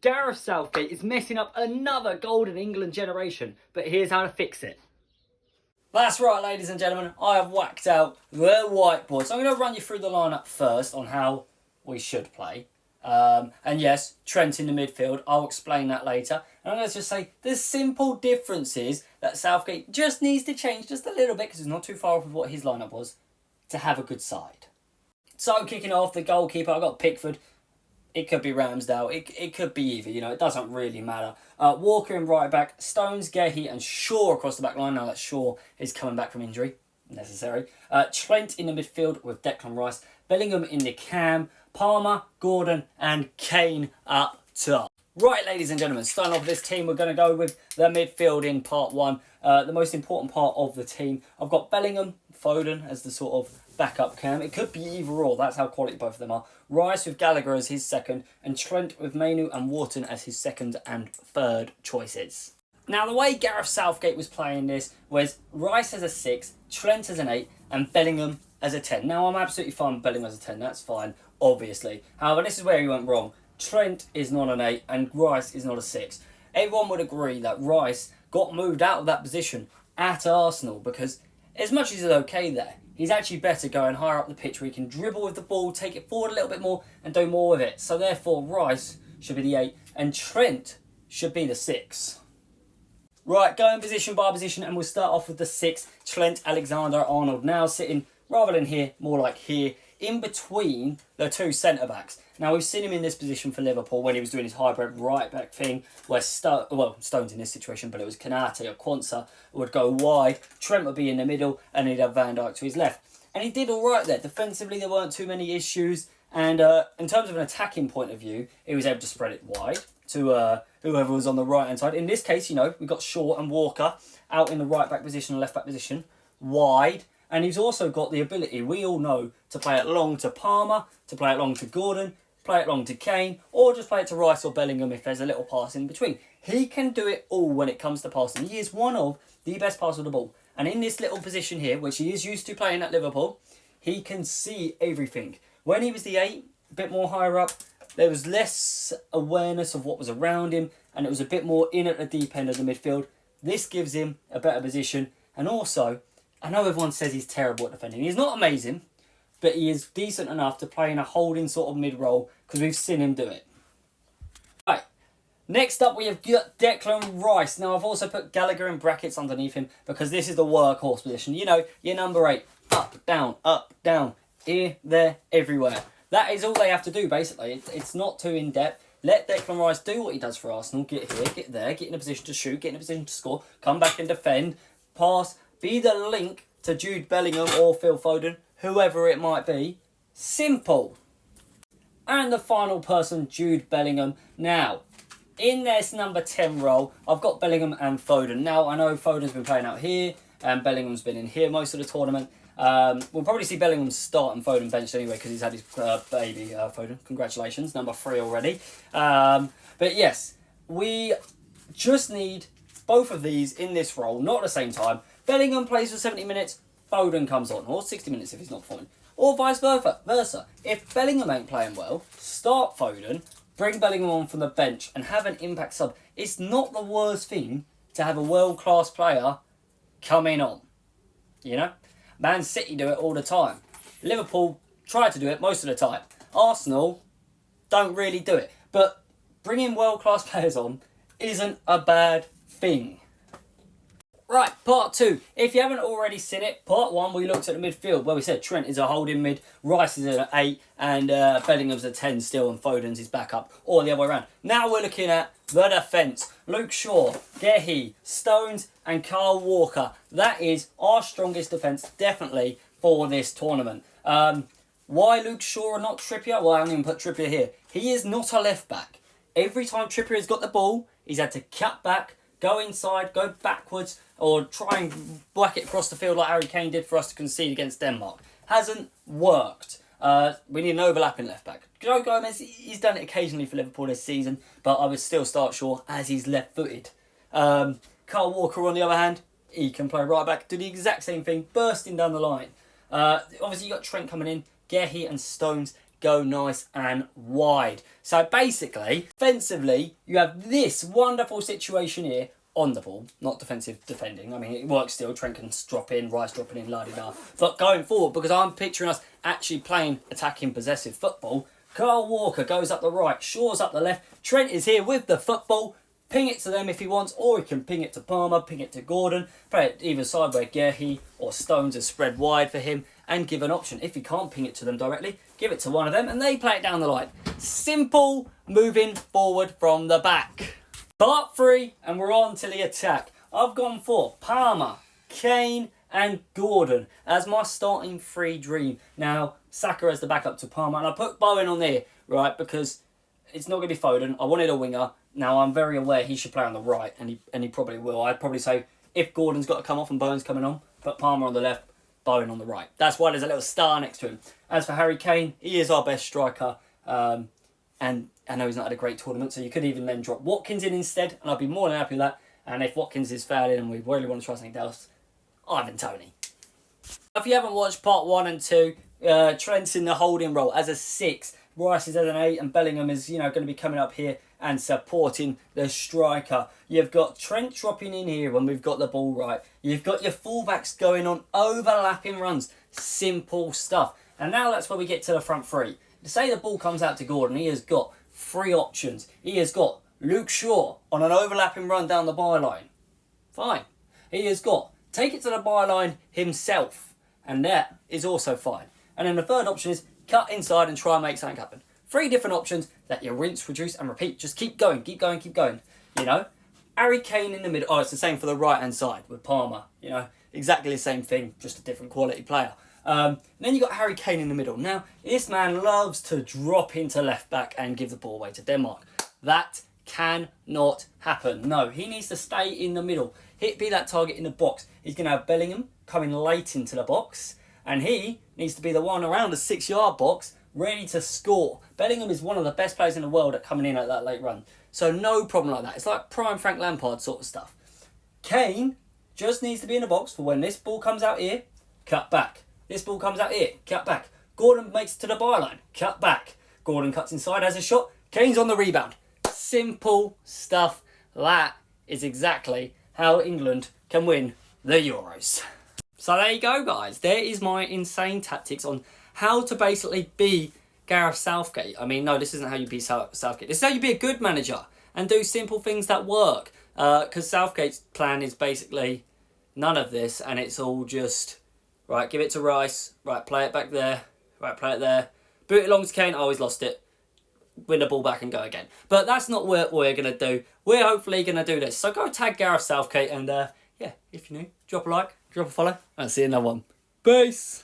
Gareth Southgate is messing up another golden England generation, but here's how to fix it. That's right, ladies and gentlemen, I have whacked out the whiteboard. So I'm going to run you through the lineup first on how we should play. And yes, Trent in the midfield, I'll explain that later. And I'm going to just say the simple differences that Southgate just needs to change just a little bit, because it's not too far off of what his lineup was, to have a good side. So kicking off, the goalkeeper, I've got Pickford. It could be Ramsdale. It could be either, it doesn't really matter. Walker in right back, Stones, Gehi and Shaw across the back line. Now that Shaw is coming back from injury, necessary. Trent in the midfield with Declan Rice, Bellingham in the cam, Palmer, Gordon and Kane up top. Right, ladies and gentlemen, starting off with this team, we're going to go with the midfield in part one. The most important part of the team. I've got Bellingham, Foden as the sort of backup cam. It could be either or. That's how quality both of them are. Rice with Gallagher as his second, and Trent with Mainu and Wharton as his second and third choices. Now, the way Gareth Southgate was playing this was Rice as a 6, Trent as an 8, and Bellingham as a 10. Now, I'm absolutely fine with Bellingham as a 10. That's fine, obviously. However, this is where he went wrong. Trent is not an 8 and Rice is not a 6. Everyone would agree that Rice got moved out of that position at Arsenal because as much as he's okay there, he's actually better going higher up the pitch where he can dribble with the ball, take it forward a little bit more and do more with it. So therefore Rice should be the 8 and Trent should be the 6. Right, going position by position, and we'll start off with the 6, Trent Alexander-Arnold. Now sitting, rather than here, more like here, in between the two centre-backs. Now, we've seen him in this position for Liverpool when he was doing his hybrid right-back thing, where Stones in this situation, but it was Kanate or Quansah would go wide, Trent would be in the middle, and he'd have Van Dijk to his left. And he did all right there. Defensively, there weren't too many issues, and in terms of an attacking point of view, he was able to spread it wide to whoever was on the right-hand side. In this case, we've got Shaw and Walker out in the right-back position and left-back position, wide. And he's also got the ability, we all know, to play it long to Palmer, to play it long to Gordon, play it long to Kane, or just play it to Rice or Bellingham if there's a little pass in between. He can do it all when it comes to passing. He is one of the best passers of the ball. And in this little position here, which he is used to playing at Liverpool, he can see everything. When he was the 8, a bit more higher up, there was less awareness of what was around him, and it was a bit more in at the deep end of the midfield. This gives him a better position, and also, I know everyone says he's terrible at defending. He's not amazing, but he is decent enough to play in a holding sort of mid-role because we've seen him do it. Right, next up we have got Declan Rice. Now, I've also put Gallagher in brackets underneath him because this is the workhorse position. Your number 8, up, down, here, there, everywhere. That is all they have to do, basically. It's not too in-depth. Let Declan Rice do what he does for Arsenal. Get here, get there, get in a position to shoot, get in a position to score, come back and defend, pass, be the link to Jude Bellingham or Phil Foden, whoever it might be. Simple. And the final person, Jude Bellingham. Now, in this number 10 role, I've got Bellingham and Foden. Now, I know Foden's been playing out here, and Bellingham's been in here most of the tournament. We'll probably see Bellingham start and Foden benched anyway because he's had his baby, Foden. Congratulations, number 3 already. But yes, we just need both of these in this role, not at the same time. Bellingham plays for 70 minutes, Foden comes on, or 60 minutes if he's not performing. Or vice versa. If Bellingham ain't playing well, start Foden, bring Bellingham on from the bench and have an impact sub. It's not the worst thing to have a world-class player coming on. Man City do it all the time. Liverpool try to do it most of the time. Arsenal don't really do it. But bringing world-class players on isn't a bad thing. Right, part 2. If you haven't already seen it, part 1 we looked at the midfield where we said Trent is a holding mid, Rice is an 8, and Bellingham's a 10 still, and Foden's his backup, or the other way around. Now we're looking at the defence. Luke Shaw, Gehi, Stones, and Carl Walker. That is our strongest defence, definitely, for this tournament. Why Luke Shaw and not Trippier? Well, I haven't even put Trippier here. He is not a left back. Every time Trippier has got the ball, he's had to cut back, go inside, go backwards, or try and whack it across the field like Harry Kane did for us to concede against Denmark. Hasn't worked. We need an overlapping left back. Joe Gomez, he's done it occasionally for Liverpool this season, but I would still start Shaw as he's left-footed. Carl Walker, on the other hand, he can play right back, do the exact same thing, bursting down the line. Obviously, you got Trent coming in, Gehi and Stones go nice and wide. So basically, defensively, you have this wonderful situation here on the ball, not defensive defending. I mean, it works still. Trent can drop in, Rice dropping in, la-di-da. But going forward, because I'm picturing us actually playing attacking, possessive football, Kyle Walker goes up the right, Shaw's up the left. Trent is here with the football. Ping it to them if he wants, or he can ping it to Palmer, ping it to Gordon, play it either side where Gehi or Stones is spread wide for him, and give an option. If he can't ping it to them directly, give it to one of them, and they play it down the line. Simple moving forward from the back. Part 3, and we're on to the attack. I've gone for Palmer, Kane, and Gordon as my starting 3 dream. Now, Saka as the backup to Palmer, and I put Bowen on there, right, because it's not going to be Foden. I wanted a winger. Now, I'm very aware he should play on the right, and he probably will. I'd probably say if Gordon's got to come off and Bowen's coming on, put Palmer on the left, Bowen on the right. That's why there's a little star next to him. As for Harry Kane, he is our best striker, and I know he's not had a great tournament, so you could even then drop Watkins in instead, and I'd be more than happy with that. And if Watkins is failing and we really want to try something else, Ivan Toney. If you haven't watched part 1 and 2, Trent's in the holding role as a 6. Rice is as an 8, and Bellingham is, going to be coming up here and supporting the striker. You've got Trent dropping in here when we've got the ball right. You've got your fullbacks going on overlapping runs. Simple stuff. And now that's where we get to the front 3. To say the ball comes out to Gordon, he has got 3 options. He has got Luke Shaw on an overlapping run down the byline. Fine. He has got take it to the byline himself, and that is also fine. And then the third option is cut inside and try and make something happen. 3 different options that you rinse, reduce, and repeat. Just keep going, keep going, keep going. Harry Kane in the middle. Oh, it's the same for the right-hand side with Palmer. Exactly the same thing, just a different quality player. Then you got Harry Kane in the middle. Now, this man loves to drop into left-back and give the ball away to Denmark. That cannot happen. No, he needs to stay in the middle. Be that target in the box. He's going to have Bellingham coming late into the box, and he needs to be the one around the 6-yard box ready to score. Bellingham is one of the best players in the world at coming in at that late run. So no problem like that. It's like prime Frank Lampard sort of stuff. Kane just needs to be in the box for when this ball comes out here, cut back. This ball comes out here, cut back. Gordon makes it to the byline, cut back. Gordon cuts inside, has a shot. Kane's on the rebound. Simple stuff. That is exactly how England can win the Euros. So there you go, guys. There is my insane tactics on how to basically be Gareth Southgate. I mean, no, this isn't how you be Southgate. This is how you be a good manager and do simple things that work. Because Southgate's plan is basically none of this, and it's all just, right, give it to Rice, right, play it back there, right, play it there, boot it along to Kane, oh, he's lost it, win the ball back and go again. But that's not what we're going to do. We're hopefully going to do this. So go tag Gareth Southgate, and yeah, if you're new, drop a like, drop a follow, and I'll see you in another one. Peace!